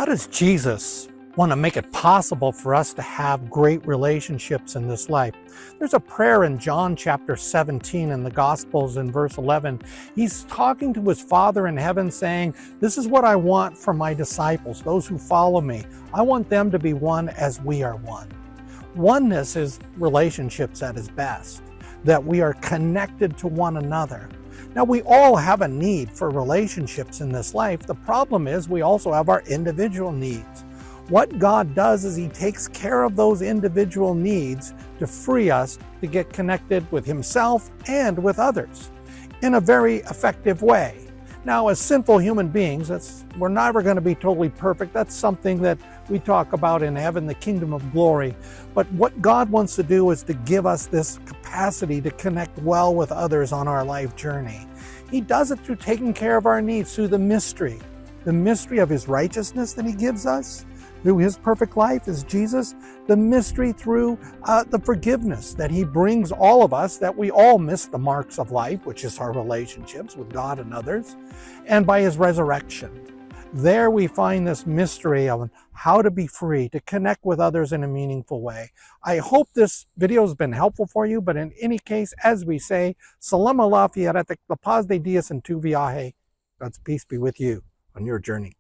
does Jesus want to make it possible for us to have great relationships in this life? There's a prayer in John chapter 17 in the Gospels in verse 11. He's talking to his Father in heaven saying, "This is what I want for my disciples, those who follow me. I want them to be one as we are one." Oneness is relationships at its best, that we are connected to one another. Now, we all have a need for relationships in this life. The problem is we also have our individual needs. What God does is He takes care of those individual needs to free us to get connected with Himself and with others in a very effective way. Now, as sinful human beings, we're never going to be totally perfect. That's something that we talk about in heaven, the kingdom of glory. But what God wants to do is to give us this capacity to connect well with others on our life journey. He does it through taking care of our needs, through the mystery of His righteousness that He gives us, through His perfect life as Jesus, the mystery through the forgiveness that He brings all of us, that we all miss the marks of life, which is our relationships with God and others, and by His resurrection. There we find this mystery of how to be free, to connect with others in a meaningful way. I hope this video has been helpful for you, but in any case, as we say, Salam Allah fiaretek, la paz de Dios en tu viaje. God's peace be with you on your journey.